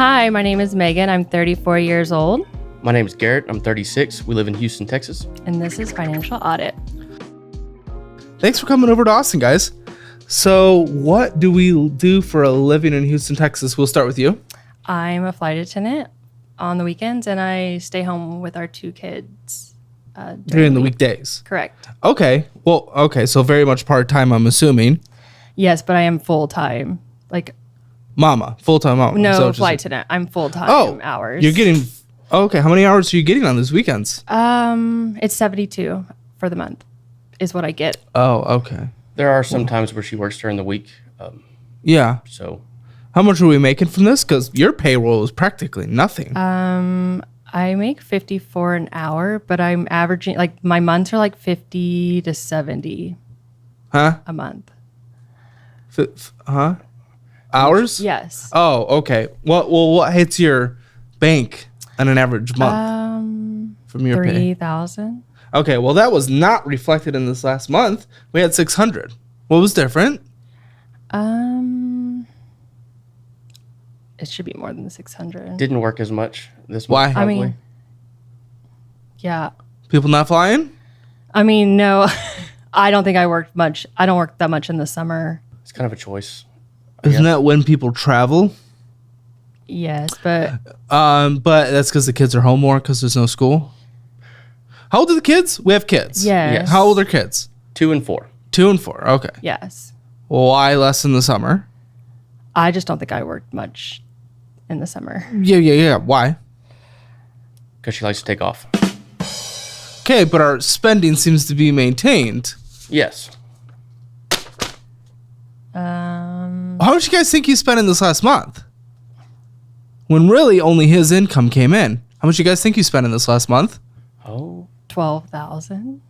Hi, my name is Megan. I'm 34 years old. My name is Garrett. I'm 36. We live in Houston, Texas. And this is Financial Audit. Thanks for coming over to Austin, guys. So what do we do for a living in Houston, Texas? We'll start with you. I'm a flight attendant on the weekends, and I stay home with our two kids During the weekdays. Correct. Okay. Well, okay. So very much part-time, I'm assuming. Yes, but I am full-time. Like, Mama, full-time mama. no, flight attendant. I'm full-time hours. You're getting... Okay. How many hours are you getting on those weekends? It's 72 for the month is what I get. Oh, okay. There are some times where she works during the week. Yeah. So how much are we making from this? Because your payroll is practically nothing. I make $54 an hour, but I'm averaging, like, my months are like 50 to 70 a month. Hours? Yes. Oh, okay. What hits your bank on an average month from your pay? 3,000. Okay, well, that was not reflected in this last month. We had 600. What was different? It should be more than 600. didn't work as much this Why? month. Probably. I mean, yeah. People not flying? I mean, no, I don't think I worked much. I don't work that much in the summer. It's kind of a choice. Isn't that when people travel? Yes, but But that's because the kids are home more because there's no school. How old are the kids? We have kids. yes. How old are kids? 2 and 4. 2 and 4. Okay. Yes. Why less in the summer? I just don't think I worked much in the summer. Yeah. Why? Because she likes to take off. Okay, but our spending seems to be maintained. Yes. How much you guys think you spent in this last month? When really only his income came in. How much you guys think you spent in this last month? Oh, 12,000.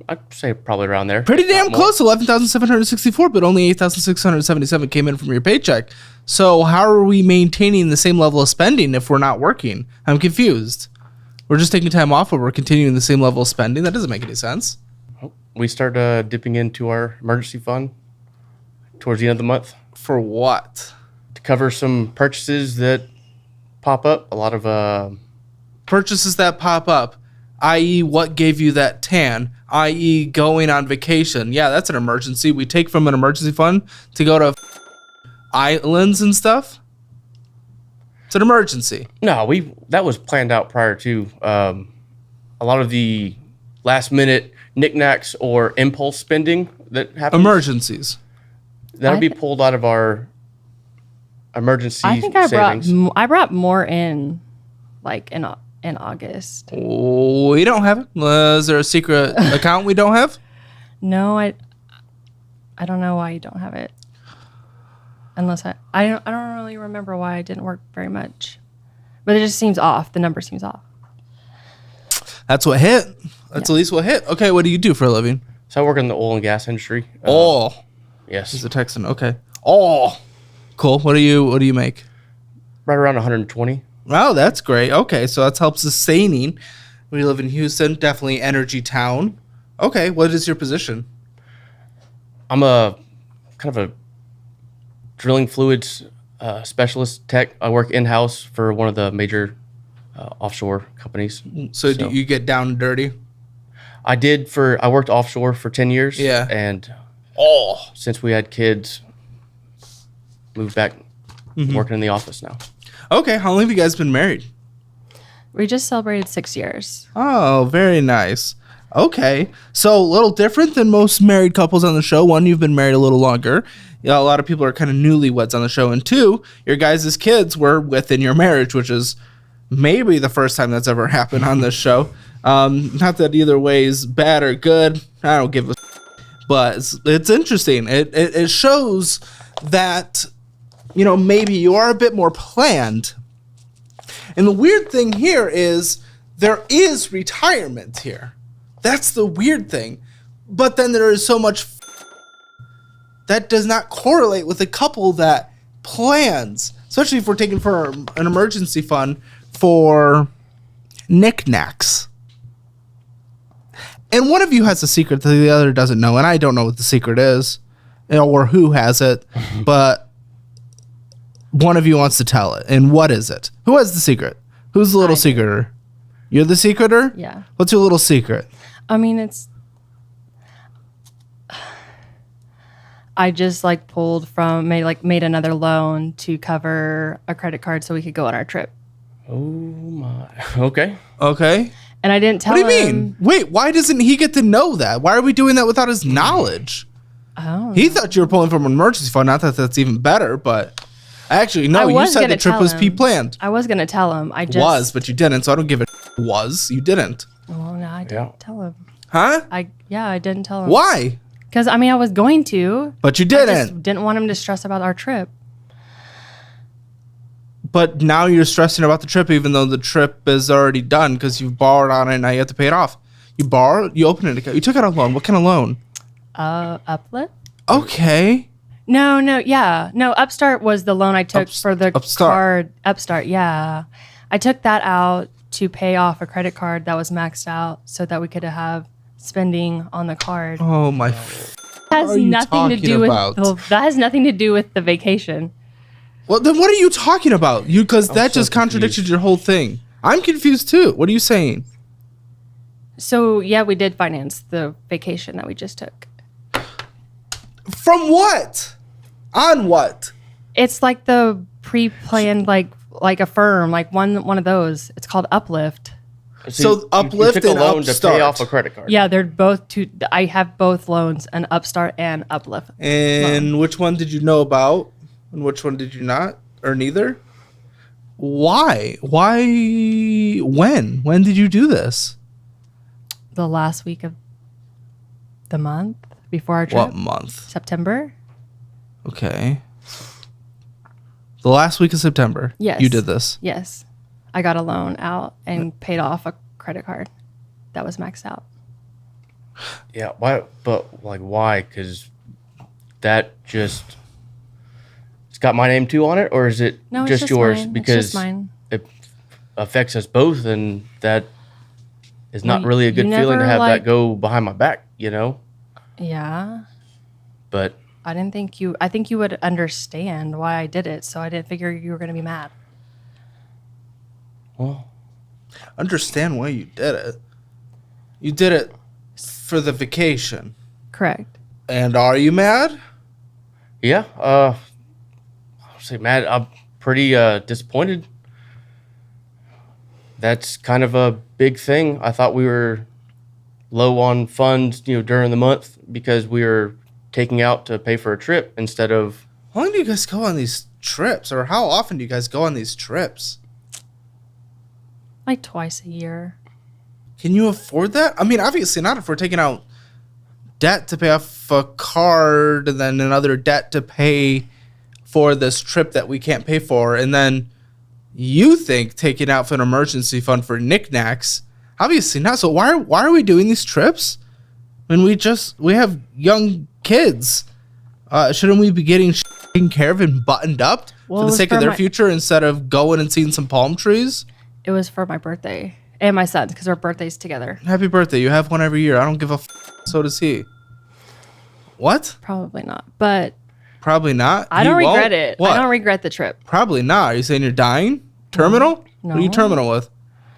I'd say probably around there. Pretty damn Not more. close, 11,764, but only 8,677 came in from your paycheck. So how are we maintaining the same level of spending if we're not working? I'm confused. We're just taking time off, but we're continuing the same level of spending? That doesn't make any sense. We start dipping into our emergency fund towards the end of the month For what? to cover some purchases that pop up. A lot of Purchases that pop up, i.e. what gave you that tan, i.e. going on vacation. Yeah, that's an emergency. We take from an emergency fund to go to islands and stuff. It's an emergency. No, that was planned out prior to a lot of the last minute knickknacks or impulse spending that happens. Emergencies. That'll be pulled out of our emergency I think savings. I brought more in, like, in August. We don't have it. Is there a secret account we don't have? No, I don't know why you don't have it. Unless I don't really remember why I didn't work very much. But it just seems off. The number seems off. That's what hit. That's at least what hit. Okay, what do you do for a living? So I work in the oil and gas industry. He's Yes. a Texan. Okay. Cool. What do you make? Right around 120. Wow, that's great. Okay, so that's help sustaining. We live in Houston, definitely energy town. Okay, what is your position? I'm a kind of a drilling fluids specialist tech. I work in-house for one of the major offshore companies. So do you get down and dirty? I worked offshore for 10 years. Yeah. And since we had kids, moved back working in the office now. Okay, how long have you guys been married? We just celebrated 6 years. Oh, very nice. Okay, so a little different than most married couples on the show. One, you've been married a little longer. A lot of people are kind of newlyweds on the show. And two, your guys' kids were within your marriage, which is maybe the first time that's ever happened on this show. Not that either way is bad or good. I don't give a but it's interesting. It shows that, maybe you are a bit more planned. And the weird thing here is there is retirement here. That's the weird thing. But then there is so much that does not correlate with a couple that plans, especially if we're taking for an emergency fund for knickknacks. And one of you has a secret that the other doesn't know, and I don't know what the secret is or who has it, but one of you wants to tell it. And what is it? Who has the secret? Who's the little secreter? You're the secreter? Yeah. What's your little secret? I mean, I just like pulled from made another loan to cover a credit card so we could go on our trip. Oh my. Okay. Okay. And I didn't tell What do you him. mean? Wait, why doesn't he get to know that? Why are we doing that without his knowledge? Oh. He thought you were pulling from an emergency fund. Not that that's even better, but actually, no, you said the trip was pre-planned. I was going to tell him. I just Was, but you didn't, so I don't give a was. You didn't. Well, no, I didn't tell him. Huh? I didn't tell him. Why? Because, I mean, I was going to. But you I didn't. just didn't want him to stress about our trip. But now you're stressing about the trip, even though the trip is already done because you've borrowed on it and now you have to pay it off. You borrowed, you opened it, you took out a loan. What kind of loan? Uplift? Okay. No, Upstart was the loan I took for the card. Upstart, yeah. I took that out to pay off a credit card that was maxed out so that we could have spending on the card. Oh my. That has nothing to do about? that has nothing to do with the vacation. Well, then what are you talking about? Because that just contradicted your whole thing. I'm confused too. What are you saying? So, yeah, we did finance the vacation that we just took. From what? On what? It's like the pre-planned, like a firm, like one of those. It's called Uplift. So Uplift you took and a loan Upstart. to pay off a credit card. Yeah, they're both two. I have both loans, an Upstart and Uplift. And which one did you know about? And which one did you not? Or neither? Why? When? When did you do this? The last week of the month before our trip. What month? September. Okay. The last week of September. Yes. You did this. Yes. I got a loan out and paid off a credit card that was maxed out. Yeah. Why? But like, why? Because that just. It's got my name too on it, or is it No, just it's just yours? mine. Because it's just mine. it affects us both, and that is not Well, really a good you feeling to never, have like- that go behind my back, you know. Yeah. But I didn't think you. I think you would understand why I did it, so I didn't figure you were going to be mad. well, Understand why you did it. You did it for the vacation. Correct. And are you mad? yeah. I'll say, Matt, I'm pretty disappointed. That's kind of a big thing. I thought we were low on funds, during the month because we were taking out to pay for a trip instead of. How long do you guys go on these trips? Or how often do you guys go on these trips? Like twice a year. Can you afford that? I mean, obviously not if we're taking out debt to pay off a card and then another debt to pay for this trip that we can't pay for. And then you think taking out for an emergency fund for knickknacks. Obviously not. So why are we doing these trips when we have young kids? Shouldn't we be getting taken care of and buttoned up Well, for it the was sake of for their my- future instead of going and seeing some palm trees? It was for my birthday and my son's because our birthdays together. Happy birthday. You have one every year. I don't give a so does he. What? Probably not, but Probably not. I He don't won't? regret it. What? I don't regret the trip. Probably not. Are you saying you're dying? Terminal? What are you No. terminal with?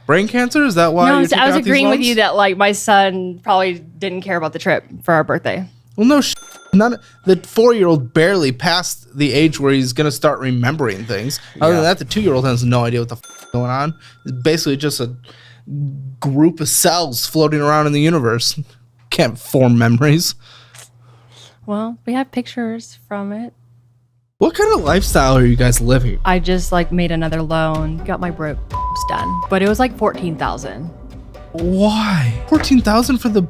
Brain cancer? Is that why No, you're I was taking out these agreeing with loans? you that like my son probably didn't care about the trip for our birthday. Well, no, the 4-year-old barely passed the age where he's gonna start remembering things. Other than that, the 2-year-old has no idea what the is going on. It's basically just a group of cells floating around in the universe. Can't form memories. Well, we have pictures from it. What kind of lifestyle are you guys living? I just like made another loan, got my broke done, but it was like 14,000. Why? 14,000 for the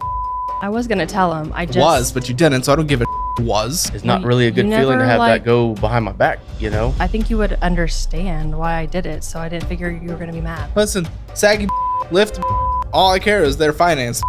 I was gonna tell him. I just was, but you didn't, so I don't give a was. It's not really a good you feeling to never, have like- that go behind my back, you know. I think you would understand why I did it, so I didn't figure you were gonna be mad. Listen, saggy lift. All I care is their finance.